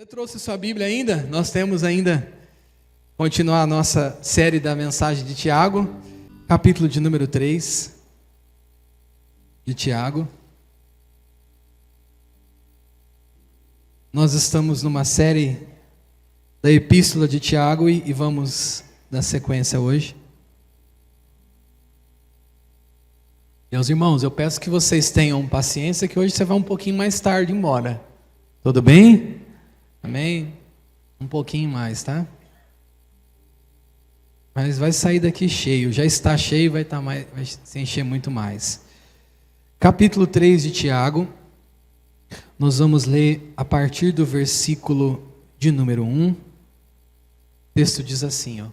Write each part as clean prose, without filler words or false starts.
Trouxe sua Bíblia ainda? Nós temos ainda continuar a nossa série da mensagem de Tiago, capítulo de número 3 de Tiago. Nós estamos numa série da Epístola de Tiago e vamos dar sequência hoje. Meus irmãos, eu peço que vocês tenham paciência, que hoje você vai um pouquinho mais tarde embora. Tudo bem? Amém? Um pouquinho mais, tá? Mas vai sair daqui cheio. Já está cheio, vai se encher muito mais. Capítulo 3 de Tiago. Nós vamos ler a partir do versículo de número 1. O texto diz assim, ó.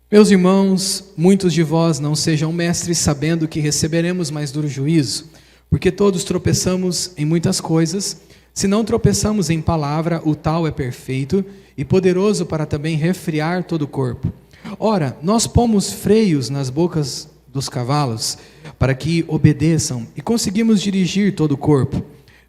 Meus irmãos, muitos de vós não sejam mestres, sabendo que receberemos mais duro juízo, porque todos tropeçamos em muitas coisas. Se não tropeçamos em palavra, o tal é perfeito e poderoso para também refrear todo o corpo. Ora, nós pomos freios nas bocas dos cavalos, para que obedeçam, e conseguimos dirigir todo o corpo.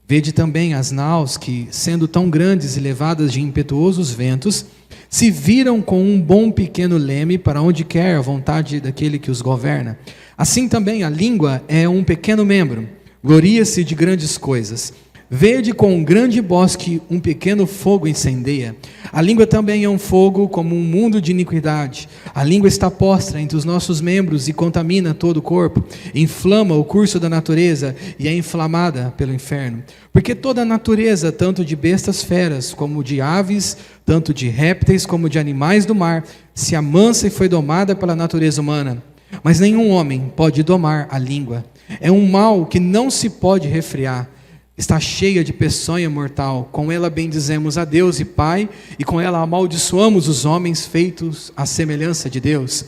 Vede também as naus que, sendo tão grandes e levadas de impetuosos ventos, se viram com um bom pequeno leme para onde quer a vontade daquele que os governa. Assim também a língua é um pequeno membro, gloria-se de grandes coisas. Vede com um grande bosque um pequeno fogo incendeia. A língua também é um fogo como um mundo de iniquidade. A língua está postra entre os nossos membros e contamina todo o corpo. Inflama o curso da natureza e é inflamada pelo inferno. Porque toda a natureza, tanto de bestas feras como de aves, tanto de répteis como de animais do mar, se amansa e foi domada pela natureza humana. Mas nenhum homem pode domar a língua. É um mal que não se pode refrear. Está cheia de peçonha mortal, com ela bendizemos a Deus e Pai, e com ela amaldiçoamos os homens feitos à semelhança de Deus.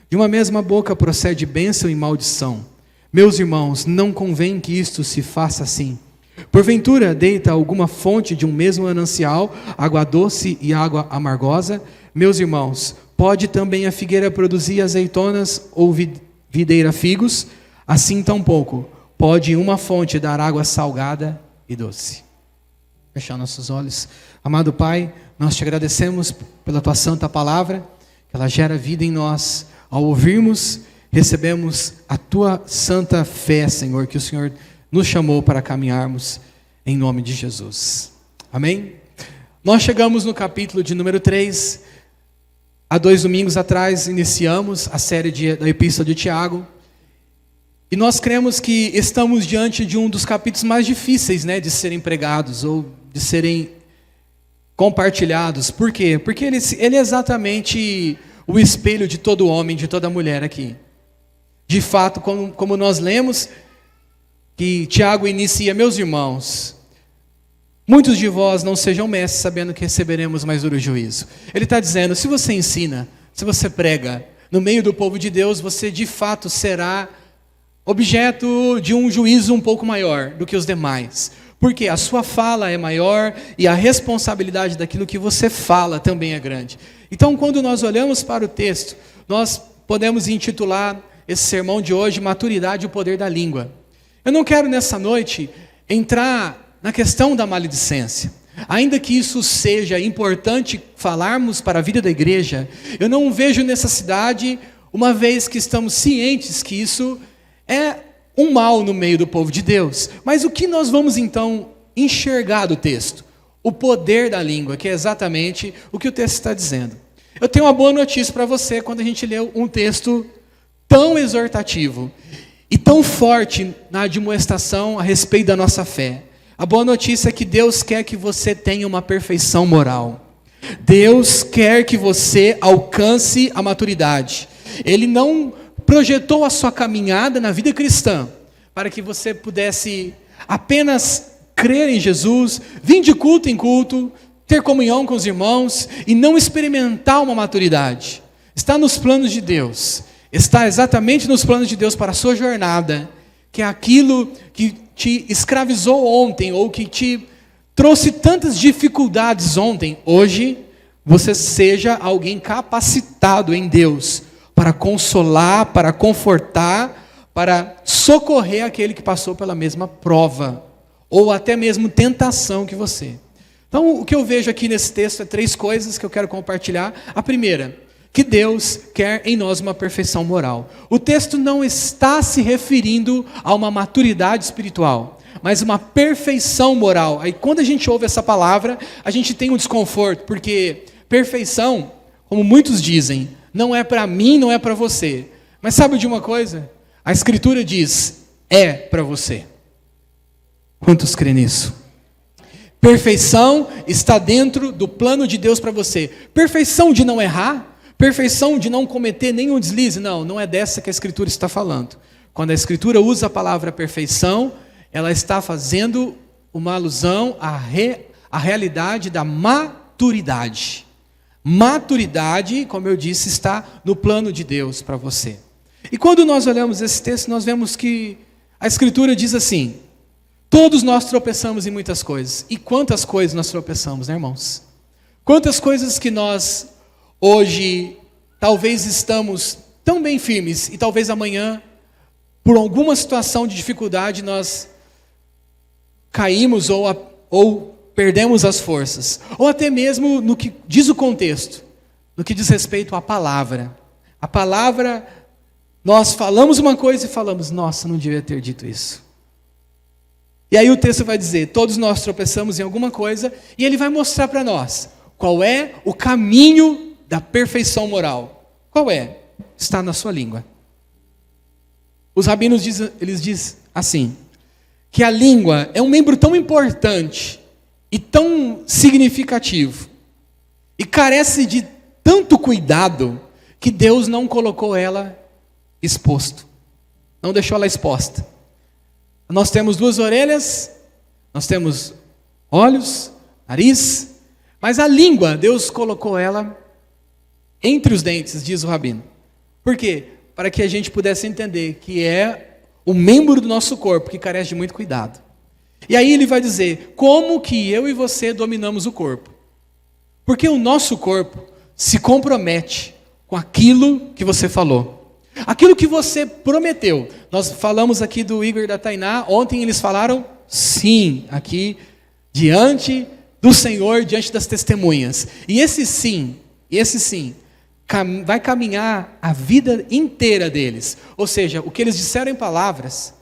De uma mesma boca procede bênção e maldição. Meus irmãos, não convém que isto se faça assim. Porventura deita alguma fonte de um mesmo manancial, água doce e água amargosa? Meus irmãos, pode também a figueira produzir azeitonas ou videira figos? Assim tampouco pode uma fonte dar água salgada e doce. Fechar nossos olhos. Amado Pai, nós te agradecemos pela tua santa palavra, que ela gera vida em nós. Ao ouvirmos, recebemos a tua santa fé, Senhor, que o Senhor nos chamou para caminharmos em nome de Jesus. Amém? Nós chegamos no capítulo de número 3. Há 2 domingos atrás iniciamos a série da Epístola de Tiago. E nós cremos que estamos diante de um dos capítulos mais difíceis, de serem pregados ou de serem compartilhados. Por quê? Porque ele é exatamente o espelho de todo homem, de toda mulher aqui. De fato, como nós lemos, que Tiago inicia, meus irmãos, muitos de vós não sejam mestres, sabendo que receberemos mais duro juízo. Ele está dizendo, se você ensina, se você prega no meio do povo de Deus, você de fato será objeto de um juízo um pouco maior do que os demais. Porque a sua fala é maior e a responsabilidade daquilo que você fala também é grande. Então, quando nós olhamos para o texto, nós podemos intitular esse sermão de hoje, Maturidade e o Poder da Língua. Eu não quero nessa noite entrar na questão da maledicência. Ainda que isso seja importante falarmos para a vida da igreja, eu não vejo necessidade, uma vez que estamos cientes que isso é um mal no meio do povo de Deus. Mas o que nós vamos então enxergar do texto? O poder da língua, que é exatamente o que o texto está dizendo. Eu tenho uma boa notícia para você quando a gente lê um texto tão exortativo e tão forte na admoestação a respeito da nossa fé. A boa notícia é que Deus quer que você tenha uma perfeição moral. Deus quer que você alcance a maturidade. Ele não projetou a sua caminhada na vida cristã para que você pudesse apenas crer em Jesus, vir de culto em culto, ter comunhão com os irmãos e não experimentar uma maturidade. Está nos planos de Deus, está exatamente nos planos de Deus para a sua jornada, que é aquilo que te escravizou ontem ou que te trouxe tantas dificuldades ontem. Hoje, você seja alguém capacitado em Deus para consolar, para confortar, para socorrer aquele que passou pela mesma prova, ou até mesmo tentação que você. Então, o que eu vejo aqui nesse texto é 3 coisas que eu quero compartilhar. A primeira, que Deus quer em nós uma perfeição moral. O texto não está se referindo a uma maturidade espiritual, mas uma perfeição moral. Aí quando a gente ouve essa palavra, a gente tem um desconforto, porque perfeição, como muitos dizem, não é para mim, não é para você. Mas sabe de uma coisa? A Escritura diz, é para você. Quantos creem nisso? Perfeição está dentro do plano de Deus para você. Perfeição de não errar, perfeição de não cometer nenhum deslize. Não, não é dessa que a Escritura está falando. Quando a Escritura usa a palavra perfeição, ela está fazendo uma alusão à realidade da maturidade. Maturidade, como eu disse, está no plano de Deus para você. E quando nós olhamos esse texto, nós vemos que a Escritura diz assim, todos nós tropeçamos em muitas coisas. E quantas coisas nós tropeçamos, né, irmãos? Quantas coisas que nós hoje talvez estamos tão bem firmes e talvez amanhã, por alguma situação de dificuldade, nós caímos ou perdemos as forças. Ou até mesmo no que diz o contexto, no que diz respeito à palavra. A palavra, nós falamos uma coisa e falamos, nossa, não devia ter dito isso. E aí o texto vai dizer, todos nós tropeçamos em alguma coisa, e ele vai mostrar para nós qual é o caminho da perfeição moral. Qual é? Está na sua língua. Os rabinos dizem assim, que a língua é um membro tão importante e tão significativo, e carece de tanto cuidado, que Deus não colocou ela exposto, não deixou ela exposta. Nós temos 2 orelhas, nós temos olhos, nariz, mas a língua, Deus colocou ela entre os dentes, diz o rabino. Por quê? Para que a gente pudesse entender que é o membro do nosso corpo que carece de muito cuidado. E aí ele vai dizer, como que eu e você dominamos o corpo? Porque o nosso corpo se compromete com aquilo que você falou. Aquilo que você prometeu. Nós falamos aqui do Igor e da Tainá, ontem eles falaram sim, aqui, diante do Senhor, diante das testemunhas. E esse sim, vai caminhar a vida inteira deles. Ou seja, o que eles disseram em palavras,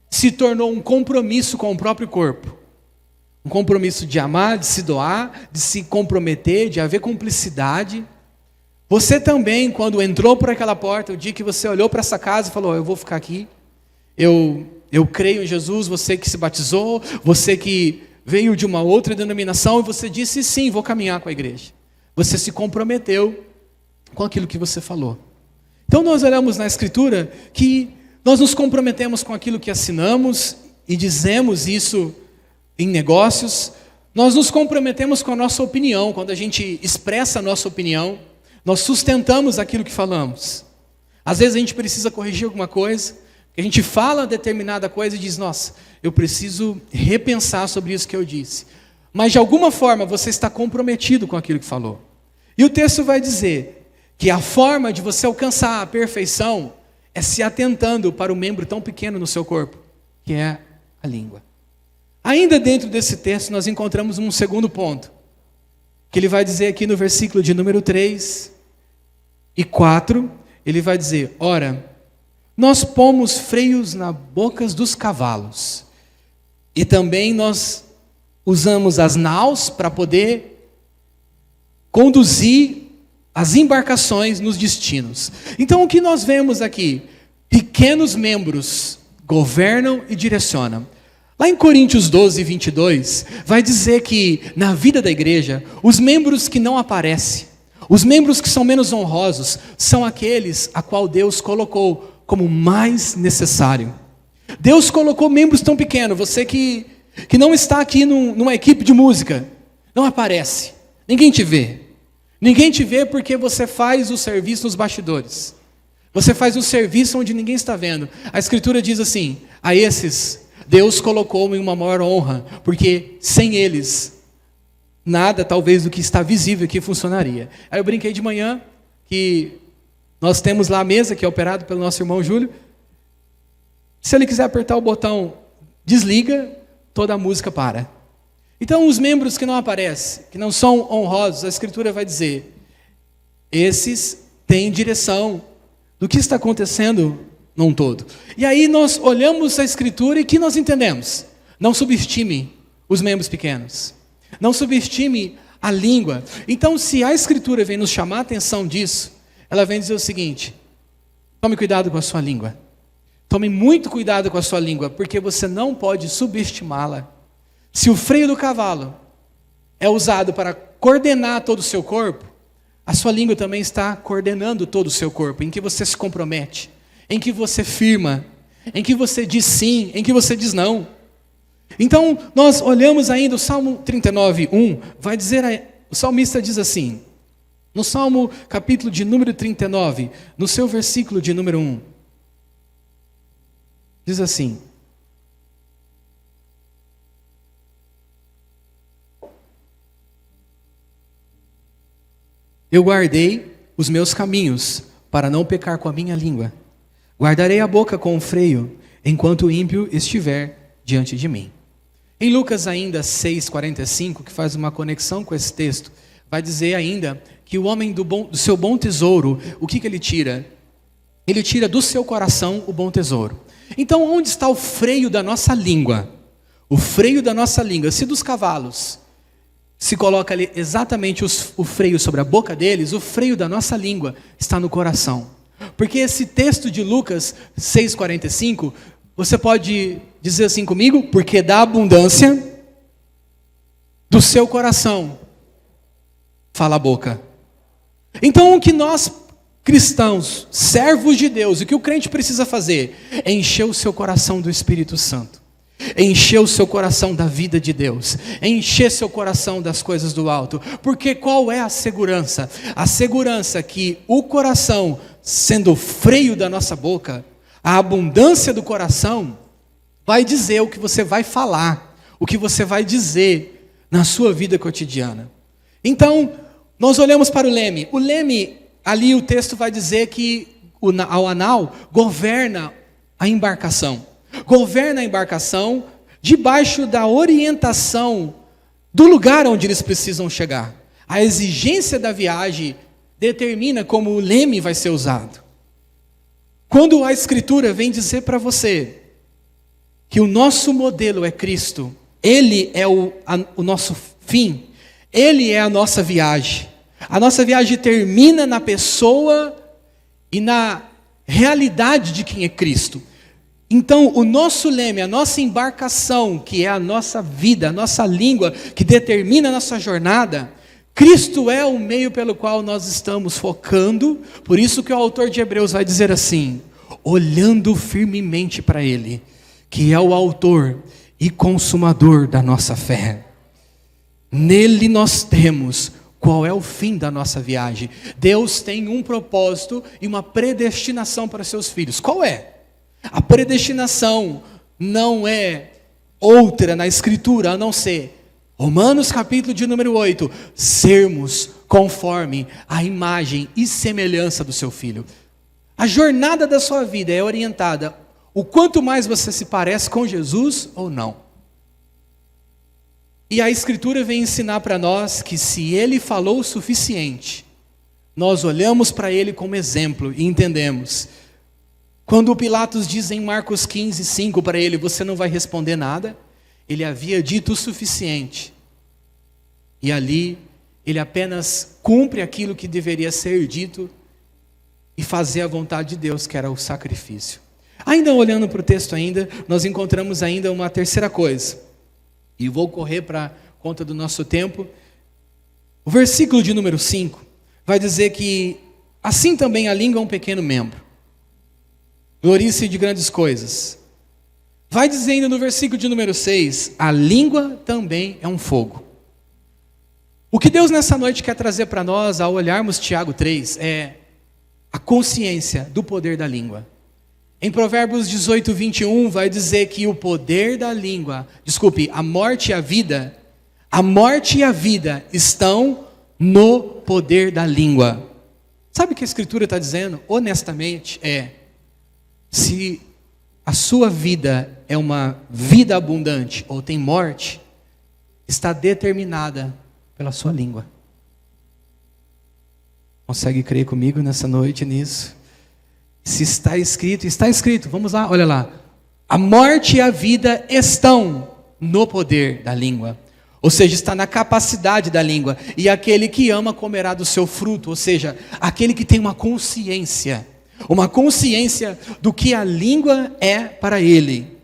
se tornou um compromisso com o próprio corpo. Um compromisso de amar, de se doar, de se comprometer, de haver cumplicidade. Você também, quando entrou por aquela porta, o dia que você olhou para essa casa e falou, eu vou ficar aqui, eu creio em Jesus, você que se batizou, você que veio de uma outra denominação, e você disse, sim, vou caminhar com a igreja. Você se comprometeu com aquilo que você falou. Então nós olhamos na Escritura que nós nos comprometemos com aquilo que assinamos, e dizemos isso em negócios, nós nos comprometemos com a nossa opinião, quando a gente expressa a nossa opinião, nós sustentamos aquilo que falamos. Às vezes a gente precisa corrigir alguma coisa, a gente fala determinada coisa e diz, nossa, eu preciso repensar sobre isso que eu disse. Mas de alguma forma você está comprometido com aquilo que falou. E o texto vai dizer que a forma de você alcançar a perfeição é se atentando para o membro tão pequeno no seu corpo, que é a língua. Ainda dentro desse texto nós encontramos um segundo ponto, que ele vai dizer aqui no versículo de número 3 e 4, ele vai dizer, ora, nós pomos freios nas bocas dos cavalos, e também nós usamos as naus para poder conduzir as embarcações nos destinos. Então o que nós vemos aqui? Pequenos membros governam e direcionam. Lá em Coríntios 12, 22, vai dizer que na vida da igreja, os membros que não aparecem, os membros que são menos honrosos, são aqueles a qual Deus colocou como mais necessário. Deus colocou membros tão pequenos, você que não está aqui numa equipe de música, não aparece, ninguém te vê. Ninguém te vê porque você faz o serviço nos bastidores. Você faz o serviço onde ninguém está vendo. A Escritura diz assim, a esses Deus colocou em uma maior honra, porque sem eles, nada talvez do que está visível aqui funcionaria. Aí eu brinquei de manhã, que nós temos lá a mesa, que é operada pelo nosso irmão Júlio. Se ele quiser apertar o botão desliga, toda a música para. Então, os membros que não aparecem, que não são honrosos, a Escritura vai dizer, esses têm direção do que está acontecendo num todo. E aí nós olhamos a Escritura e o que nós entendemos? Não subestime os membros pequenos. Não subestime a língua. Então, se a Escritura vem nos chamar a atenção disso, ela vem dizer o seguinte: tome cuidado com a sua língua. Tome muito cuidado com a sua língua, porque você não pode subestimá-la. Se o freio do cavalo é usado para coordenar todo o seu corpo, a sua língua também está coordenando todo o seu corpo, em que você se compromete, em que você firma, em que você diz sim, em que você diz não. Então, nós olhamos ainda o Salmo 39:1, vai dizer, o salmista diz assim, no Salmo capítulo de número 39, no seu versículo de número 1, diz assim: eu guardei os meus caminhos para não pecar com a minha língua. Guardarei a boca com o freio, enquanto o ímpio estiver diante de mim. Em Lucas ainda 6,45, que faz uma conexão com esse texto, vai dizer ainda que o homem do seu bom tesouro, o que ele tira? Ele tira do seu coração o bom tesouro. Então, onde está o freio da nossa língua? O freio da nossa língua, se dos cavalos se coloca ali exatamente o freio sobre a boca deles, o freio da nossa língua está no coração. Porque esse texto de Lucas 6,45, você pode dizer assim comigo? Porque da abundância do seu coração fala a boca. Então o que nós cristãos, servos de Deus, o que o crente precisa fazer é encher o seu coração do Espírito Santo. Encher o seu coração da vida de Deus, encher seu coração das coisas do alto, porque qual é a segurança? A segurança que o coração, sendo o freio da nossa boca, a abundância do coração, vai dizer o que você vai falar, o que você vai dizer na sua vida cotidiana. Então, nós olhamos para o leme. O leme, ali o texto vai dizer que ao anal governa a embarcação. Governa a embarcação debaixo da orientação do lugar onde eles precisam chegar. A exigência da viagem determina como o leme vai ser usado. Quando a Escritura vem dizer para você que o nosso modelo é Cristo, Ele é o nosso fim, Ele é a nossa viagem. A nossa viagem termina na pessoa e na realidade de quem é Cristo. Então, o nosso leme, a nossa embarcação, que é a nossa vida, a nossa língua, que determina a nossa jornada, Cristo é o meio pelo qual nós estamos focando. Por isso que o autor de Hebreus vai dizer assim: olhando firmemente para Ele, que é o autor e consumador da nossa fé. Nele nós temos qual é o fim da nossa viagem. Deus tem um propósito e uma predestinação para seus filhos. Qual é? A predestinação não é outra na Escritura, a não ser Romanos capítulo de número 8, sermos conforme a imagem e semelhança do seu Filho. A jornada da sua vida é orientada o quanto mais você se parece com Jesus ou não. E a Escritura vem ensinar para nós que se Ele falou o suficiente, nós olhamos para Ele como exemplo e entendemos. Quando o Pilatos diz em Marcos 15:5 para ele, você não vai responder nada, ele havia dito o suficiente. E ali, ele apenas cumpre aquilo que deveria ser dito e fazer a vontade de Deus, que era o sacrifício. Ainda olhando para o texto ainda, nós encontramos ainda uma terceira coisa. E vou correr para conta do nosso tempo. O versículo de número 5 vai dizer que assim também a língua é um pequeno membro. Glorie-se de grandes coisas. Vai dizendo no versículo de número 6, a língua também é um fogo. O que Deus nessa noite quer trazer para nós, ao olharmos Tiago 3, é a consciência do poder da língua. Em Provérbios 18:21 vai dizer que o poder da língua, a morte e a vida estão no poder da língua. Sabe o que a Escritura está dizendo? Honestamente, se a sua vida é uma vida abundante ou tem morte, está determinada pela sua língua. Consegue crer comigo nessa noite nisso? Se está escrito, vamos lá, olha lá. A morte e a vida estão no poder da língua. Ou seja, está na capacidade da língua. E aquele que ama comerá do seu fruto. Ou seja, aquele que tem uma consciência do que a língua é para ele.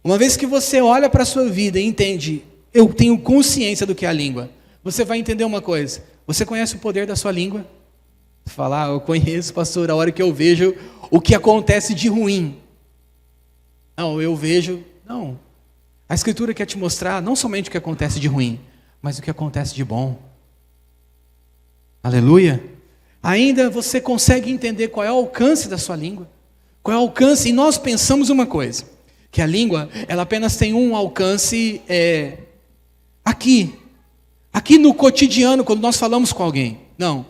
Uma vez que você olha para a sua vida e entende, eu tenho consciência do que é a língua, você vai entender uma coisa. Você conhece o poder da sua língua? Você fala, eu conheço, pastor, a hora que eu vejo o que acontece de ruim. Não. A Escritura quer te mostrar não somente o que acontece de ruim, mas o que acontece de bom. Aleluia. Ainda você consegue entender qual é o alcance da sua língua? Qual é o alcance? E nós pensamos uma coisa, que a língua, ela apenas tem um alcance aqui no cotidiano, quando nós falamos com alguém. Não,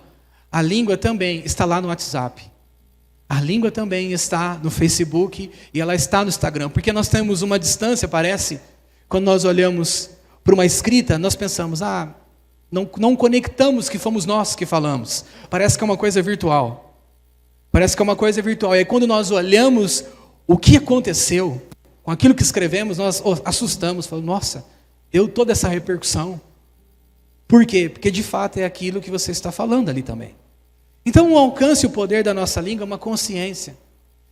a língua também está lá no WhatsApp. A língua também está no Facebook e ela está no Instagram. Porque nós temos uma distância, parece, quando nós olhamos para uma escrita, nós pensamos, não conectamos que fomos nós que falamos. Parece que é uma coisa virtual. E aí quando nós olhamos o que aconteceu com aquilo que escrevemos, nós assustamos, falamos, nossa, deu toda essa repercussão. Por quê? Porque de fato é aquilo que você está falando ali também. Então o alcance e o poder da nossa língua é uma consciência.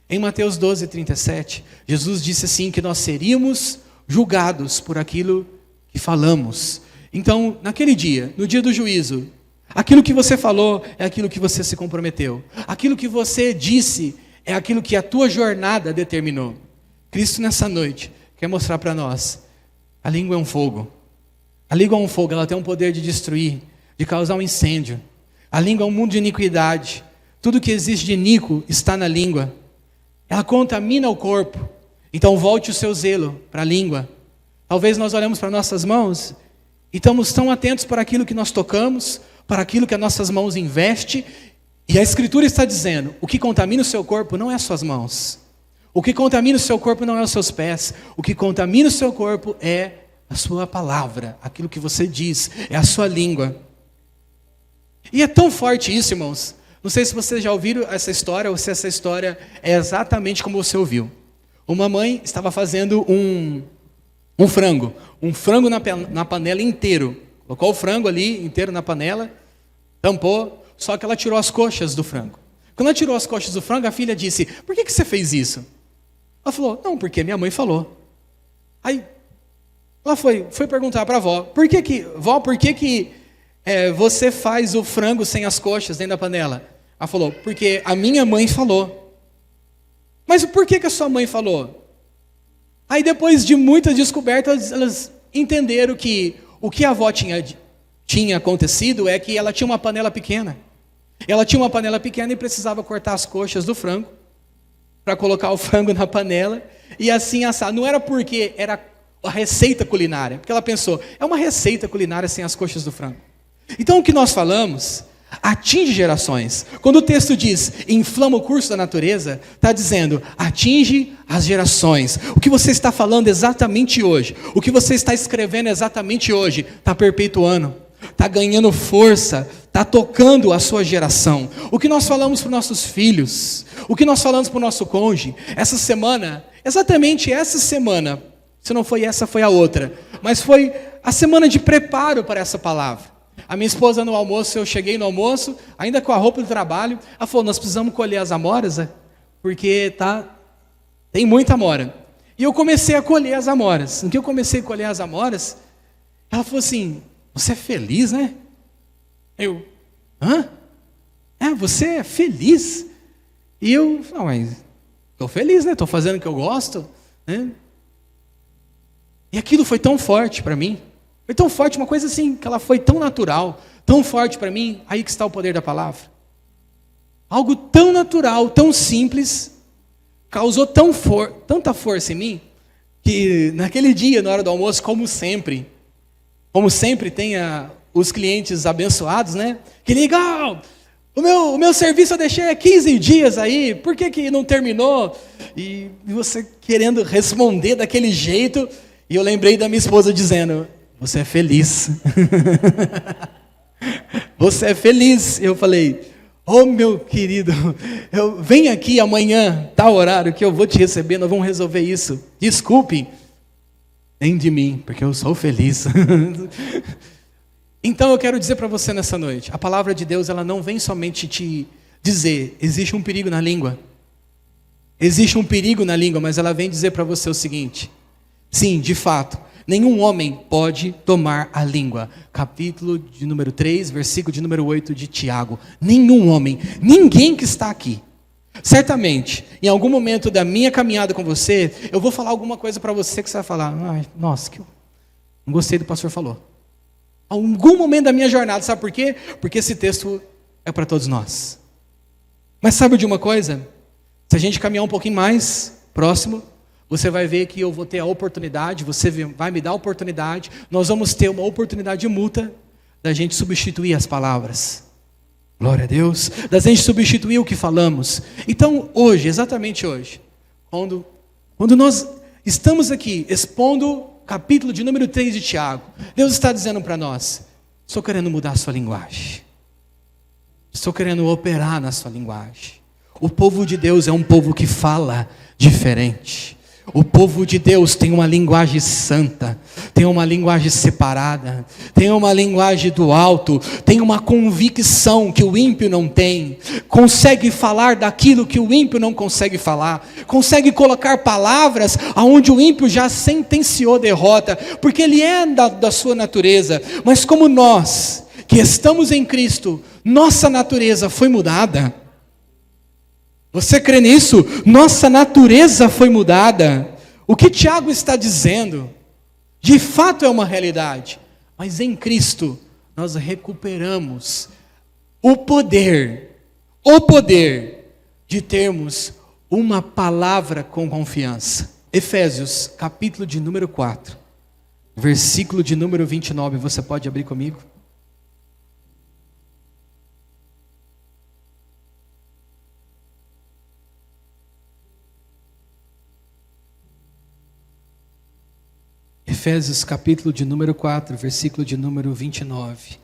Em Mateus 12:37, Jesus disse assim, que nós seríamos julgados por aquilo que falamos. Então, naquele dia, no dia do juízo, aquilo que você falou é aquilo que você se comprometeu. Aquilo que você disse é aquilo que a tua jornada determinou. Cristo nessa noite quer mostrar para nós, a língua é um fogo. A língua é um fogo, ela tem um poder de destruir, de causar um incêndio. A língua é um mundo de iniquidade. Tudo que existe de iníquo está na língua. Ela contamina o corpo. Então volte o seu zelo para a língua. Talvez nós olhemos para nossas mãos e estamos tão atentos para aquilo que nós tocamos, para aquilo que as nossas mãos investem. E a Escritura está dizendo, o que contamina o seu corpo não é as suas mãos. O que contamina o seu corpo não é os seus pés. O que contamina o seu corpo é a sua palavra, aquilo que você diz, é a sua língua. E é tão forte isso, irmãos. Não sei se vocês já ouviram essa história ou se essa história é exatamente como você ouviu. Uma mãe estava fazendo um frango na panela inteiro. Colocou o frango ali inteiro na panela, tampou, só que ela tirou as coxas do frango. Quando ela tirou as coxas do frango, a filha disse, por que você fez isso? Ela falou, não, porque minha mãe falou. Aí ela foi perguntar para a avó, por que você faz o frango sem as coxas dentro da panela? Ela falou, porque a minha mãe falou. Mas por que a sua mãe falou? Aí depois de muitas descobertas, elas entenderam que o que a avó tinha acontecido é que ela tinha uma panela pequena. Ela tinha uma panela pequena e precisava cortar as coxas do frango para colocar o frango na panela e assim assar. Não era porque era a receita culinária, porque ela pensou, é uma receita culinária sem as coxas do frango. Então o que nós falamos atinge gerações. Quando o texto diz, inflama o curso da natureza, está dizendo, atinge as gerações. O que você está falando exatamente hoje, o que você está escrevendo exatamente hoje, está perpetuando, está ganhando força, está tocando a sua geração. O que nós falamos para os nossos filhos, o que nós falamos para o nosso cônjuge, essa semana, exatamente essa semana, se não foi essa, foi a outra, mas foi a semana de preparo para essa palavra. A minha esposa no almoço, eu cheguei no almoço, ainda com a roupa do trabalho, ela falou, nós precisamos colher as amoras, porque tem muita amora. E eu comecei a colher as amoras. No que eu comecei a colher as amoras, ela falou assim, você é feliz, né? Eu, você é feliz? E eu, não, mas estou feliz, né? Estou fazendo o que eu gosto, né? E aquilo foi tão forte para mim. Foi tão forte, uma coisa assim, que ela foi tão natural, tão forte para mim, aí que está o poder da palavra. Algo tão natural, tão simples, causou tanta força em mim, que naquele dia, na hora do almoço, como sempre tem os clientes abençoados, né? Que legal, o meu serviço eu deixei há 15 dias aí, por que não terminou? E você querendo responder daquele jeito, e eu lembrei da minha esposa dizendo, você é feliz. Você é feliz. Eu falei, ô meu querido, vem aqui amanhã, tal horário que eu vou te receber, nós vamos resolver isso. Desculpe, nem de mim, porque eu sou feliz. Então eu quero dizer para você nessa noite, a palavra de Deus, ela não vem somente te dizer, existe um perigo na língua. Existe um perigo na língua, mas ela vem dizer para você o seguinte, sim, de fato, nenhum homem pode tomar a língua. Capítulo de número 3, versículo de número 8 de Tiago. Nenhum homem, ninguém que está aqui. Certamente, em algum momento da minha caminhada com você, eu vou falar alguma coisa para você que você vai falar, nossa, que eu não gostei do pastor falou. Algum momento da minha jornada, sabe por quê? Porque esse texto é para todos nós. Mas sabe de uma coisa? Se a gente caminhar um pouquinho mais próximo, você vai ver que eu vou ter a oportunidade, você vai me dar a oportunidade, nós vamos ter uma oportunidade mútua da gente substituir as palavras. Glória a Deus. Da gente substituir o que falamos. Então hoje, exatamente hoje, quando nós estamos aqui expondo capítulo de número 3 de Tiago, Deus está dizendo para nós, estou querendo mudar a sua linguagem. Estou querendo operar na sua linguagem. O povo de Deus é um povo que fala diferente. O povo de Deus tem uma linguagem santa, tem uma linguagem separada, tem uma linguagem do alto, tem uma convicção que o ímpio não tem, consegue falar daquilo que o ímpio não consegue falar, consegue colocar palavras aonde o ímpio já sentenciou derrota, porque ele é da sua natureza, mas como nós, que estamos em Cristo, nossa natureza foi mudada. Você crê nisso? Nossa natureza foi mudada. O que Tiago está dizendo, de fato é uma realidade. Mas em Cristo, nós recuperamos o poder de termos uma palavra com confiança. Efésios, capítulo de número 4, versículo de número 29. Você pode abrir comigo? Efésios capítulo de número 4, versículo de número 29.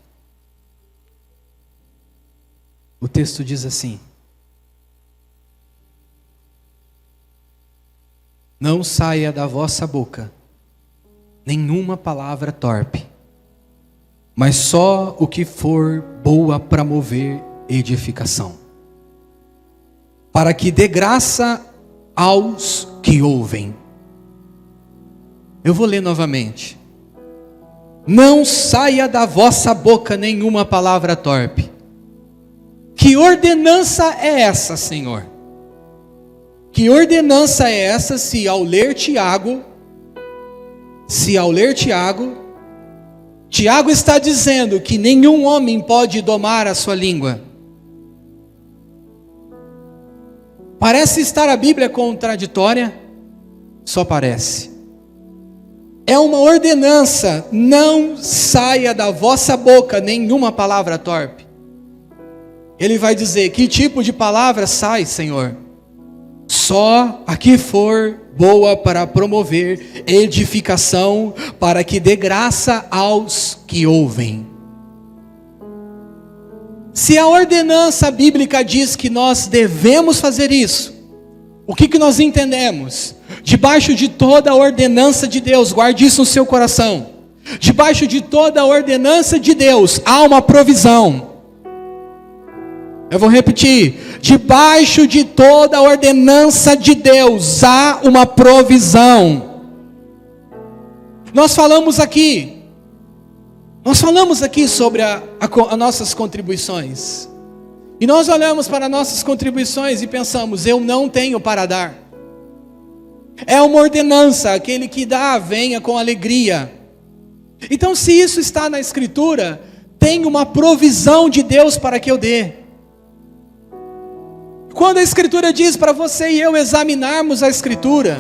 O texto diz assim: não saia da vossa boca nenhuma palavra torpe, mas só o que for boa para mover edificação, para que dê graça aos que ouvem. Eu vou ler novamente. Não saia da vossa boca nenhuma palavra torpe. Que ordenança é essa, Senhor? Que ordenança é essa se ao ler Tiago, Tiago está dizendo que nenhum homem pode domar a sua língua. Parece estar a Bíblia contraditória? Só parece. É uma ordenança, não saia da vossa boca nenhuma palavra torpe. Ele vai dizer, que tipo de palavra sai, Senhor? Só a que for boa para promover edificação, para que dê graça aos que ouvem. Se a ordenança bíblica diz que nós devemos fazer isso, o que nós entendemos? Debaixo de toda a ordenança de Deus, guarde isso no seu coração. Debaixo de toda a ordenança de Deus, há uma provisão. Eu vou repetir. Debaixo de toda a ordenança de Deus, há uma provisão. Nós falamos aqui sobre as nossas contribuições. E nós olhamos para nossas contribuições e pensamos, eu não tenho para dar. É uma ordenança, aquele que dá, venha com alegria. Então se isso está na Escritura, tem uma provisão de Deus para que eu dê. Quando a Escritura diz para você e eu examinarmos a Escritura,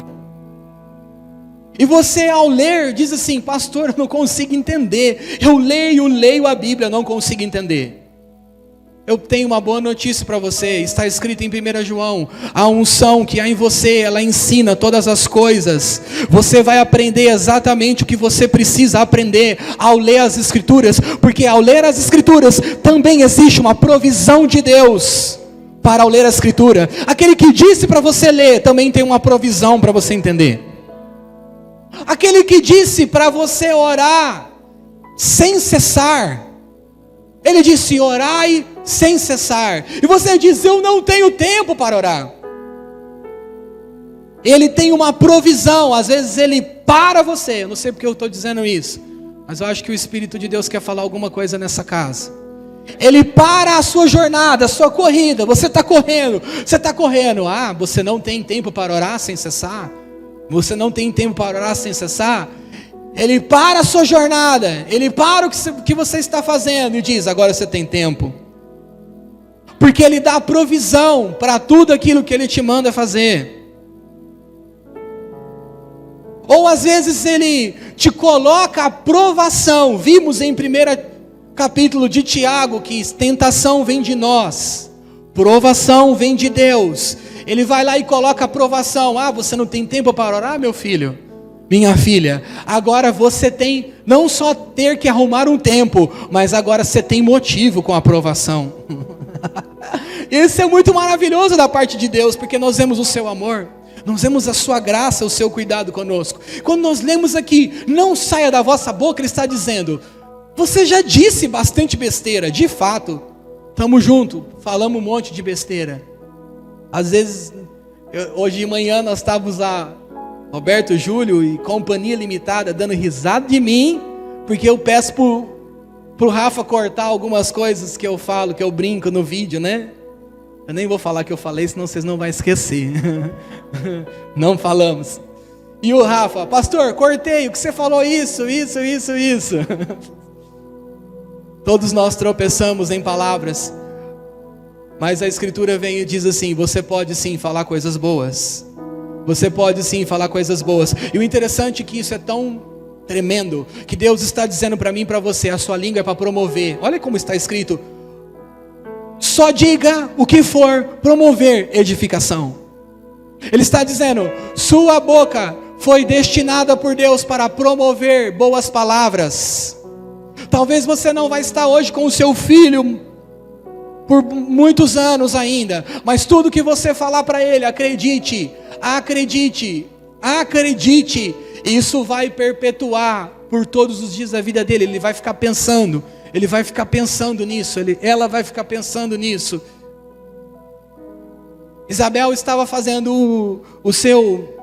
e você ao ler diz assim, pastor, eu não consigo entender, eu leio a Bíblia, não consigo entender. Eu tenho uma boa notícia para você, está escrito em 1 João, a unção que há em você, ela ensina todas as coisas. Você vai aprender exatamente o que você precisa aprender ao ler as Escrituras, porque ao ler as Escrituras também existe uma provisão de Deus para ao ler a Escritura. Aquele que disse para você ler, também tem uma provisão para você entender. Aquele que disse para você orar sem cessar, ele disse: orai sem cessar. E você diz: eu não tenho tempo para orar. Ele tem uma provisão. Às vezes ele para você. Eu não sei porque eu estou dizendo isso, mas eu acho que o Espírito de Deus quer falar alguma coisa nessa casa. Ele para a sua jornada, a sua corrida. Você está correndo. Ah, você não tem tempo para orar sem cessar? Você não tem tempo para orar sem cessar? Ele para a sua jornada, ele para o que você está fazendo e diz: agora você tem tempo. Porque ele dá provisão para tudo aquilo que ele te manda fazer. Ou às vezes ele te coloca a provação. Vimos em 1º capítulo de Tiago que tentação vem de nós, provação vem de Deus. Ele vai lá e coloca a provação. Ah, você não tem tempo para orar, meu filho? Minha filha, agora você tem, não só ter que arrumar um tempo, mas agora você tem motivo com a aprovação. Isso é muito maravilhoso da parte de Deus, porque nós vemos o seu amor, nós vemos a sua graça, o seu cuidado conosco. Quando nós lemos aqui, não saia da vossa boca, ele está dizendo: você já disse bastante besteira. De fato, estamos juntos, falamos um monte de besteira. Às vezes, hoje de manhã nós estávamos lá, Roberto, Júlio e companhia limitada, dando risada de mim, porque eu peço pro Rafa cortar algumas coisas que eu falo, que eu brinco no vídeo, né? Eu nem vou falar que eu falei, senão vocês não vão esquecer. Não falamos. E o Rafa: pastor, cortei, o que você falou isso. Todos nós tropeçamos em palavras, mas a Escritura vem e diz assim: você pode sim falar coisas boas. Você pode sim falar coisas boas. E o interessante é que isso é tão tremendo, que Deus está dizendo para mim e para você: a sua língua é para promover. Olha como está escrito: só diga o que for promover edificação. Ele está dizendo: sua boca foi destinada por Deus para promover boas palavras. Talvez você não vai estar hoje com o seu filho por muitos anos ainda, mas tudo que você falar para ele, acredite, isso vai perpetuar por todos os dias da vida dele. Ele vai ficar pensando nisso, ela vai ficar pensando nisso. Isabel estava fazendo o seu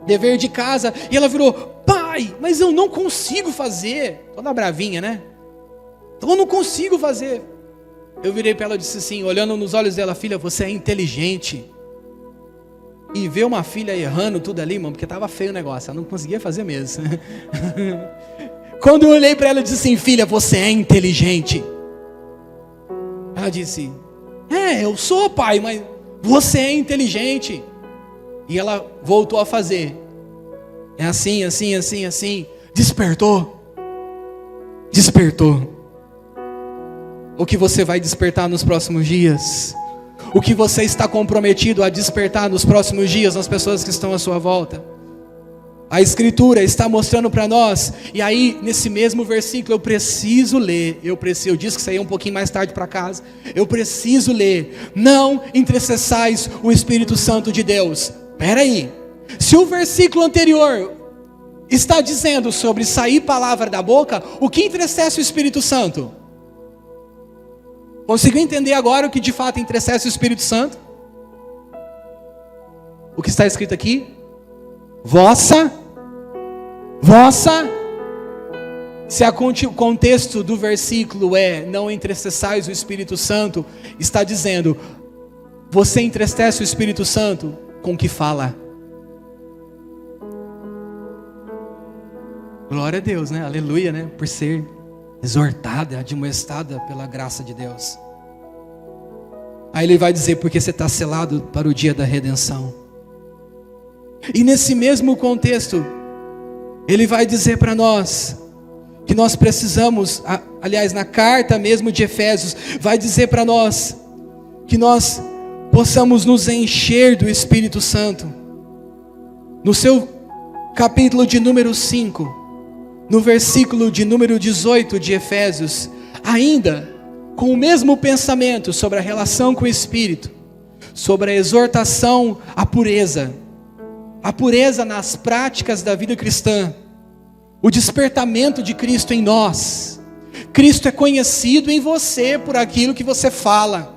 dever de casa e ela virou: pai, mas eu não consigo fazer. Toda bravinha, né? Então eu não consigo fazer. Eu virei para ela e disse assim, olhando nos olhos dela: filha, você é inteligente. E ver uma filha errando tudo ali, mano, porque estava feio o negócio, ela não conseguia fazer mesmo. Quando eu olhei para ela, eu disse assim: filha, você é inteligente. Ela disse: eu sou, pai, mas você é inteligente. E ela voltou a fazer. É assim. Despertou. O que você vai despertar nos próximos dias? O que você está comprometido a despertar nos próximos dias nas pessoas que estão à sua volta? A Escritura está mostrando para nós. E aí, nesse mesmo versículo, eu preciso ler. Eu disse que saía um pouquinho mais tarde para casa. Eu preciso ler: não entristeçais o Espírito Santo de Deus. Espera aí. Se o versículo anterior está dizendo sobre sair palavra da boca, o que entristece o Espírito Santo? Conseguiu entender agora o que de fato entristece o Espírito Santo? O que está escrito aqui? Vossa. Se o contexto do versículo é: não entristeçais o Espírito Santo, está dizendo: você entristece o Espírito Santo com o que fala. Glória a Deus, né? Aleluia, né? Por ser exortada, admoestada pela graça de Deus. Aí ele vai dizer: porque você está selado para o dia da redenção. E nesse mesmo contexto, ele vai dizer para nós que nós precisamos, aliás, na carta mesmo de Efésios, vai dizer para nós que nós possamos nos encher do Espírito Santo. No seu capítulo de número 5, no versículo de número 18 de Efésios, ainda com o mesmo pensamento sobre a relação com o Espírito, sobre a exortação à pureza nas práticas da vida cristã, o despertamento de Cristo em nós. Cristo é conhecido em você por aquilo que você fala.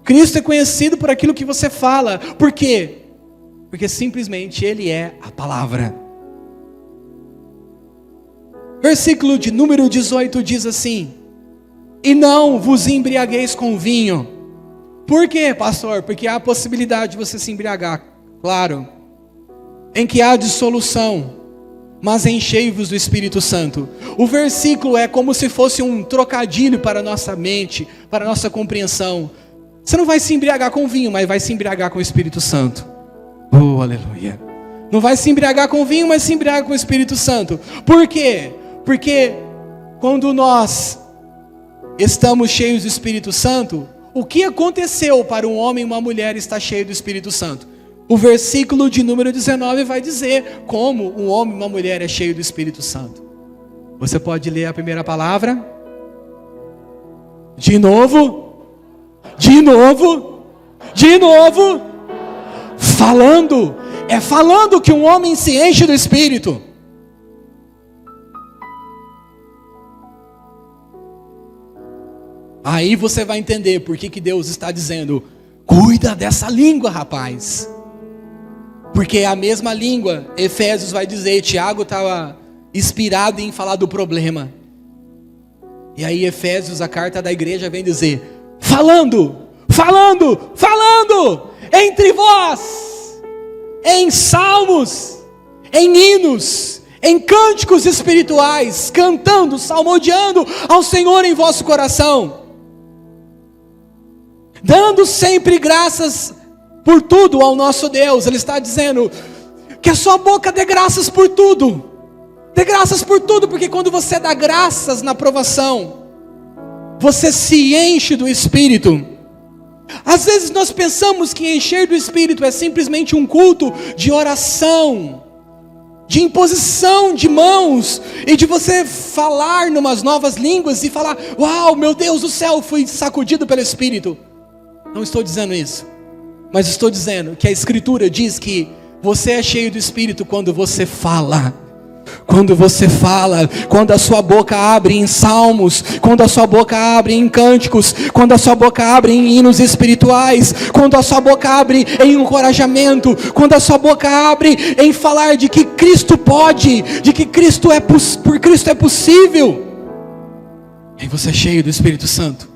Cristo é conhecido por aquilo que você fala. Por quê? Porque simplesmente Ele é a palavra. Versículo de número 18 diz assim: e não vos embriagueis com vinho. Por quê, pastor? Porque há a possibilidade de você se embriagar, claro, em que há dissolução, mas enchei-vos do Espírito Santo. O versículo é como se fosse um trocadilho para a nossa mente, para a nossa compreensão. Você não vai se embriagar com vinho, mas vai se embriagar com o Espírito Santo. Oh, aleluia. Não vai se embriagar com vinho, mas se embriaga com o Espírito Santo. Por quê? Porque quando nós estamos cheios do Espírito Santo, o que aconteceu para um homem e uma mulher estar cheio do Espírito Santo? O versículo de número 19 vai dizer como um homem e uma mulher é cheio do Espírito Santo. Você pode ler a primeira palavra? De novo? De novo? De novo? Falando. É falando que um homem se enche do Espírito. Aí você vai entender por que Deus está dizendo: cuida dessa língua, rapaz. Porque a mesma língua, Efésios vai dizer, Tiago estava inspirado em falar do problema. E aí Efésios, a carta da igreja, vem dizer: falando entre vós, em salmos, em hinos, em cânticos espirituais, cantando, salmodiando ao Senhor em vosso coração, dando sempre graças por tudo ao nosso Deus. Ele está dizendo que a sua boca dê graças por tudo. Dê graças por tudo, porque quando você dá graças na provação, você se enche do Espírito. Às vezes nós pensamos que encher do Espírito é simplesmente um culto de oração, de imposição de mãos, e de você falar numas novas línguas e falar: uau, meu Deus do céu, fui sacudido pelo Espírito. Não estou dizendo isso, mas estou dizendo que a Escritura diz que você é cheio do Espírito quando você fala. Quando você fala, quando a sua boca abre em salmos, quando a sua boca abre em cânticos, quando a sua boca abre em hinos espirituais, quando a sua boca abre em encorajamento, quando a sua boca abre em falar de que Cristo pode, de que por Cristo é possível, e você é cheio do Espírito Santo.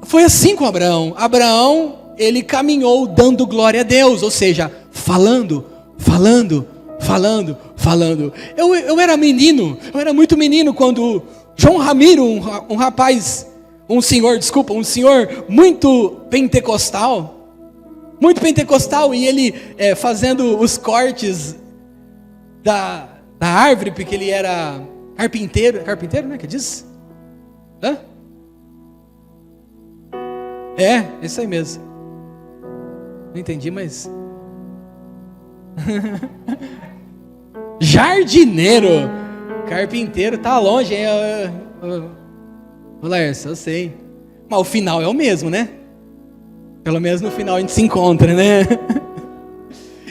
Foi assim com Abraão. Abraão, ele caminhou dando glória a Deus, ou seja, falando. Eu era menino, eu era muito menino quando João Ramiro, um senhor muito pentecostal, e ele fazendo os cortes da árvore, porque ele era carpinteiro, né, que diz? Hã? É, isso aí mesmo. Não entendi, mas... Jardineiro, carpinteiro, tá longe, hein? Ô Laércio, eu sei. Mas o final é o mesmo, né? Pelo menos no final a gente se encontra, né?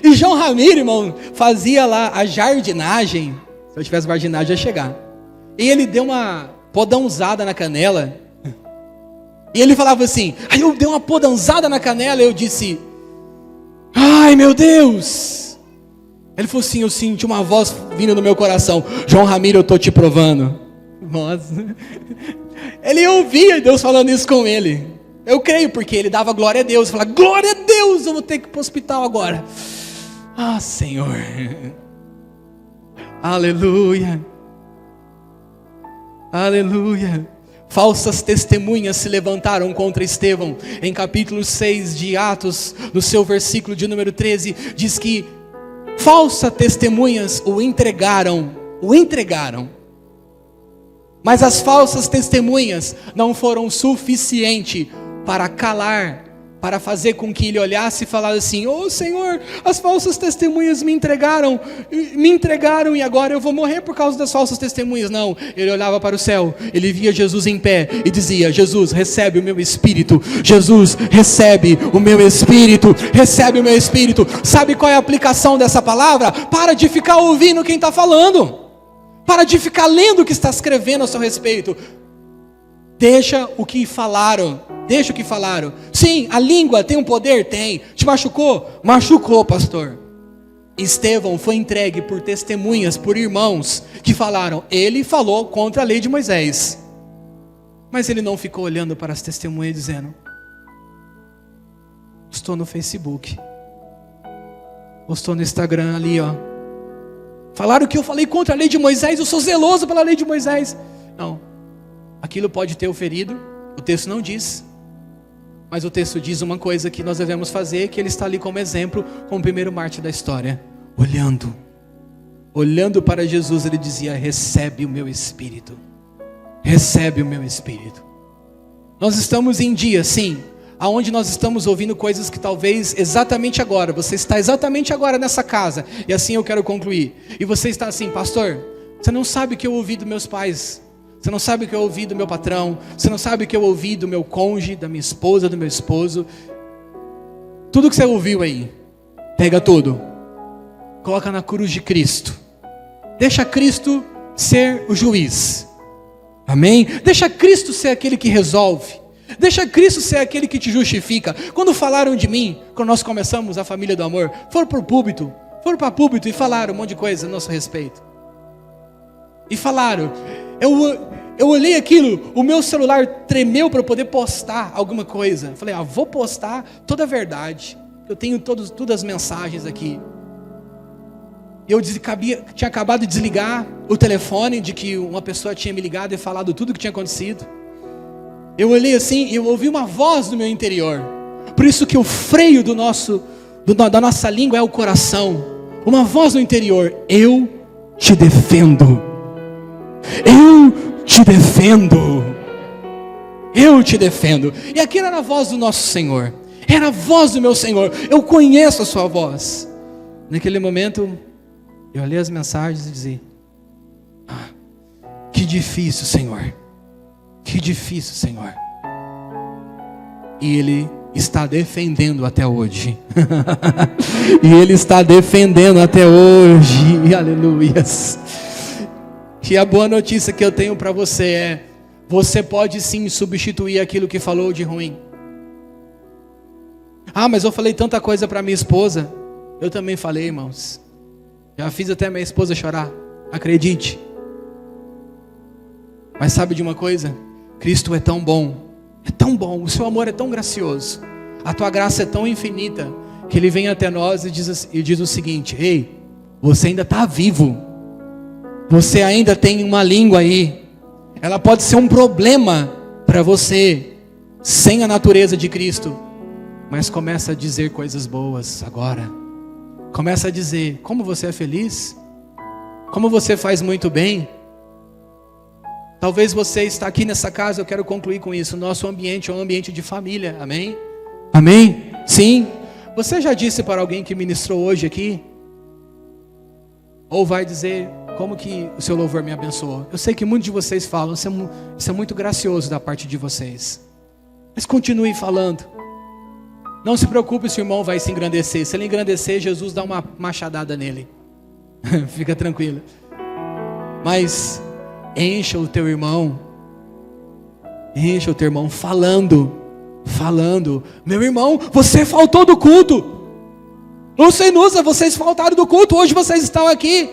E João Ramiro, irmão, fazia lá a jardinagem. Se eu tivesse jardinagem, ia chegar. E ele deu uma podãozada na canela. E ele falava assim: aí eu dei uma podãozada na canela, e eu disse: ai meu Deus. Ele falou assim: eu senti uma voz vindo no meu coração: João Ramiro, eu estou te provando. Nossa. Ele ouvia Deus falando isso com ele. Eu creio, porque ele dava glória a Deus. Falava: glória a Deus, eu vou ter que ir para o hospital agora. Ah, Senhor. Aleluia. Aleluia. Falsas testemunhas se levantaram contra Estevão. Em capítulo 6 de Atos, no seu versículo de número 13, diz que falsas testemunhas o entregaram Mas as falsas testemunhas não foram suficientes para calar, para fazer com que ele olhasse e falasse assim: "Oh Senhor, as falsas testemunhas me entregaram e agora eu vou morrer por causa das falsas testemunhas." Não, ele olhava para o céu, ele via Jesus em pé e dizia: "Jesus, recebe o meu espírito, Jesus, recebe o meu espírito, recebe o meu espírito." Sabe qual é a aplicação dessa palavra? Para de ficar ouvindo quem está falando, para de ficar lendo o que está escrevendo a seu respeito. Deixa o que falaram. Sim, a língua tem um poder? Tem. Te machucou? Machucou, pastor. Estevão foi entregue por testemunhas, por irmãos que falaram: ele falou contra a lei de Moisés. Mas ele não ficou olhando para as testemunhas dizendo: postou no Facebook, postou no Instagram ali, ó. Falaram que eu falei contra a lei de Moisés, eu sou zeloso pela lei de Moisés. Não, aquilo pode ter o ferido, o texto não diz. Mas o texto diz uma coisa que nós devemos fazer, que ele está ali como exemplo, como o primeiro mártir da história. Olhando para Jesus, ele dizia: recebe o meu espírito. Recebe o meu espírito. Nós estamos em dia, sim, aonde nós estamos ouvindo coisas que talvez exatamente agora, você está exatamente agora nessa casa, e assim eu quero concluir, e você está assim: pastor, você não sabe o que eu ouvi dos meus pais, você não sabe o que eu ouvi do meu patrão, você não sabe o que eu ouvi do meu cônjuge, da minha esposa, do meu esposo. Tudo que você ouviu aí, pega tudo, coloca na cruz de Cristo, deixa Cristo ser o juiz, amém? Deixa Cristo ser aquele que resolve, deixa Cristo ser aquele que te justifica. Quando falaram de mim, quando nós começamos a família do amor, foram para púlpito e falaram um monte de coisa a nosso respeito, e falaram, eu olhei aquilo, o meu celular tremeu para eu poder postar alguma coisa. Falei: vou postar toda a verdade, eu tenho todas as mensagens aqui. Eu tinha acabado de desligar o telefone, de que uma pessoa tinha me ligado e falado tudo o que tinha acontecido. Eu olhei assim e eu ouvi uma voz do meu interior. Por isso que o freio da nossa língua é o coração. Uma voz no interior: eu te defendo. Eu te defendo. Eu te defendo. E aquilo era a voz do nosso Senhor. Era a voz do meu Senhor. Eu conheço a sua voz. Naquele momento, eu olhei as mensagens e dizia: que difícil, Senhor. Que difícil, Senhor. E Ele está defendendo até hoje. E Ele está defendendo até hoje. Aleluias. E a boa notícia que eu tenho para você é: você pode sim substituir aquilo que falou de ruim. Mas eu falei tanta coisa para minha esposa. Eu também falei, irmãos. Já fiz até minha esposa chorar, acredite. Mas sabe de uma coisa? Cristo é tão bom, o seu amor é tão gracioso, a tua graça é tão infinita, que Ele vem até nós e diz o seguinte: ei, você ainda está vivo, você ainda tem uma língua aí, ela pode ser um problema para você, sem a natureza de Cristo, mas começa a dizer coisas boas agora, começa a dizer como você é feliz, como você faz muito bem. Talvez você está aqui nessa casa, eu quero concluir com isso, nosso ambiente é um ambiente de família, amém? Amém? Sim. Você já disse para alguém que ministrou hoje aqui? Ou vai dizer: como que o seu louvor me abençoou? Eu sei que muitos de vocês falam, isso é muito gracioso da parte de vocês. Mas continue falando. Não se preocupe se o irmão vai se engrandecer. Se ele engrandecer, Jesus dá uma machadada nele. Fica tranquilo. Mas encha o teu irmão falando: meu irmão, você faltou do culto. Lucinusa, vocês faltaram do culto, hoje vocês estão aqui.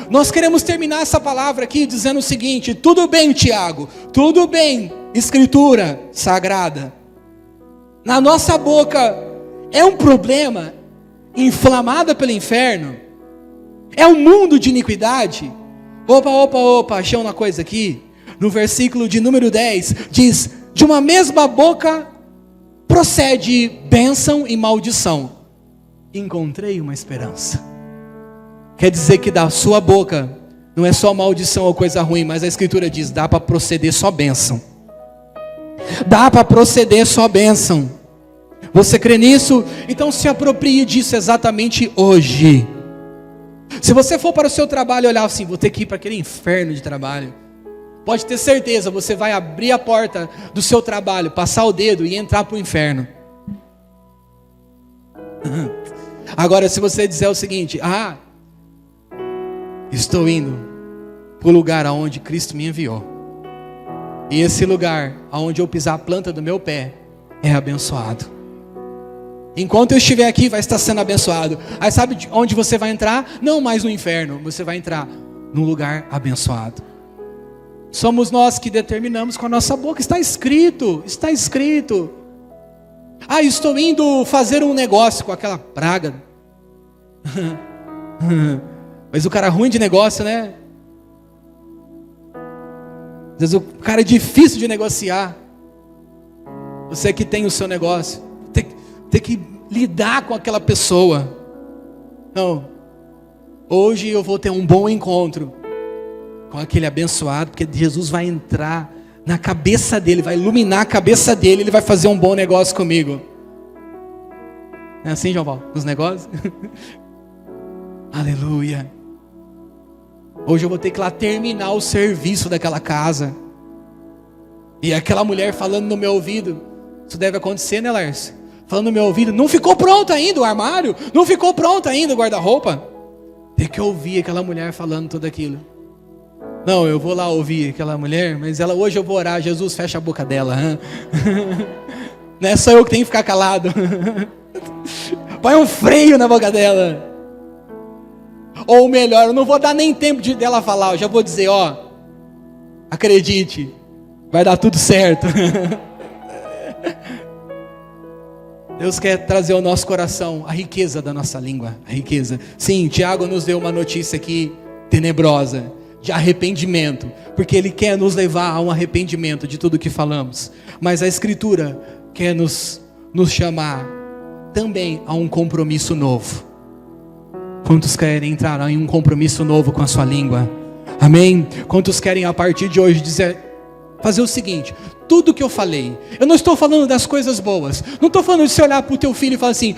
Nós queremos terminar essa palavra aqui dizendo o seguinte: tudo bem, Tiago, tudo bem, Escritura Sagrada, na nossa boca é um problema inflamada pelo inferno, é um mundo de iniquidade. Opa, achei uma coisa aqui, no versículo de número 10, diz: de uma mesma boca procede bênção e maldição. Encontrei uma esperança. Quer dizer que da sua boca não é só maldição ou coisa ruim, mas a Escritura diz, dá para proceder só bênção. Dá para proceder só bênção. Você crê nisso? Então se aproprie disso exatamente hoje. Se você for para o seu trabalho e olhar assim, vou ter que ir para aquele inferno de trabalho, pode ter certeza, você vai abrir a porta do seu trabalho, passar o dedo e entrar para o inferno. Agora se você disser o seguinte, estou indo para o lugar aonde Cristo me enviou, e esse lugar aonde eu pisar a planta do meu pé é abençoado. Enquanto eu estiver aqui vai estar sendo abençoado. Aí sabe onde você vai entrar? Não mais no inferno, você vai entrar num lugar abençoado. Somos nós que determinamos com a nossa boca. Está escrito, está escrito. Estou indo fazer um negócio com aquela praga. Mas o cara é ruim de negócio, né? Às vezes o cara é difícil de negociar. Você que tem o seu negócio, tem que lidar com aquela pessoa. Não, hoje eu vou ter um bom encontro com aquele abençoado, porque Jesus vai entrar na cabeça dele, vai iluminar a cabeça dele, ele vai fazer um bom negócio comigo. É assim, João Paulo, nos negócios? Aleluia. Hoje eu vou ter que ir lá terminar o serviço daquela casa, e aquela mulher falando no meu ouvido, isso deve acontecer, né, Lércio? Falando no meu ouvido, não ficou pronto ainda o armário, não ficou pronto ainda o guarda-roupa. Tem que ouvir aquela mulher falando tudo aquilo. Não, eu vou lá ouvir aquela mulher, mas hoje eu vou orar, Jesus fecha a boca dela. Não é só eu que tenho que ficar calado. Põe um freio na boca dela. Ou melhor, eu não vou dar nem tempo dela falar, eu já vou dizer, acredite, vai dar tudo certo. Deus quer trazer ao nosso coração a riqueza da nossa língua, a riqueza. Sim, Tiago nos deu uma notícia aqui tenebrosa, de arrependimento, porque ele quer nos levar a um arrependimento de tudo que falamos. Mas a Escritura quer nos chamar também a um compromisso novo. Quantos querem entrar em um compromisso novo com a sua língua? Amém? Quantos querem a partir de hoje fazer o seguinte: tudo que eu falei, eu não estou falando das coisas boas, não estou falando de você olhar para o teu filho e falar assim,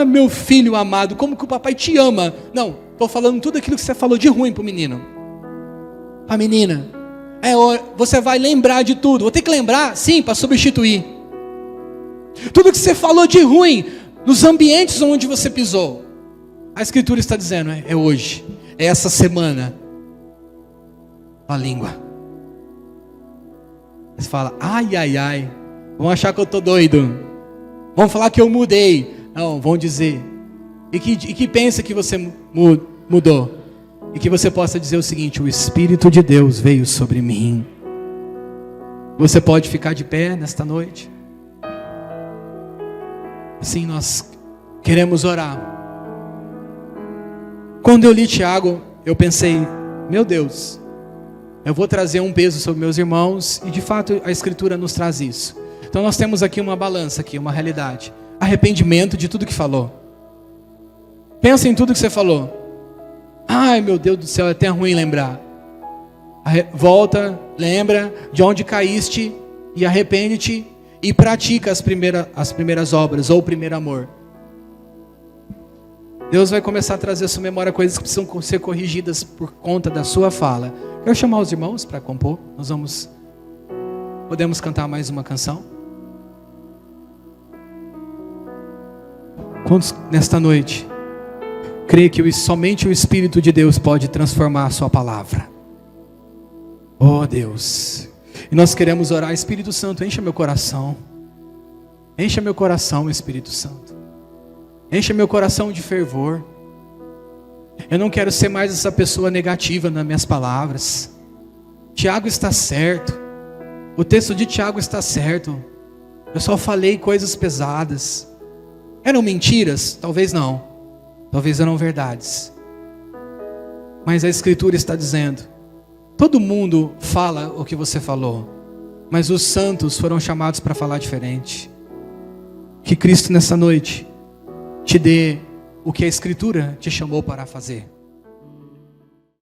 meu filho amado, como que o papai te ama. Não, estou falando tudo aquilo que você falou de ruim para o menino, para a menina. Você vai lembrar de tudo, vou ter que lembrar, sim, para substituir. Tudo que você falou de ruim, nos ambientes onde você pisou, a Escritura está dizendo, é hoje, é essa semana, a língua. Você fala, ai, vão achar que eu estou doido, vão falar que eu mudei. Não, vão dizer, e que pensa que você mudou, e que você possa dizer o seguinte: o Espírito de Deus veio sobre mim. Você pode ficar de pé nesta noite. Assim nós queremos orar. Quando eu li Tiago, eu pensei, meu Deus, eu vou trazer um peso sobre meus irmãos, e de fato a Escritura nos traz isso. Então nós temos aqui uma balança, uma realidade. Arrependimento de tudo que falou. Pensa em tudo que você falou. Ai, meu Deus do céu, é até ruim lembrar. Volta, lembra de onde caíste e arrepende-te e pratica as primeiras obras, ou o primeiro amor. Deus vai começar a trazer à sua memória coisas que precisam ser corrigidas por conta da sua fala. Quero chamar os irmãos para compor. Podemos cantar mais uma canção? Quantos nesta noite crê que somente o Espírito de Deus pode transformar a sua palavra? Oh Deus, e nós queremos orar. Espírito Santo, encha meu coração. Encha meu coração, Espírito Santo. Encha meu coração de fervor. Eu não quero ser mais essa pessoa negativa nas minhas palavras. Tiago está certo. O texto de Tiago está certo. Eu só falei coisas pesadas. Eram mentiras? Talvez não. Talvez eram verdades. Mas a Escritura está dizendo, todo mundo fala o que você falou, mas os santos foram chamados para falar diferente. Que Cristo nessa noite te dê o que a Escritura te chamou para fazer.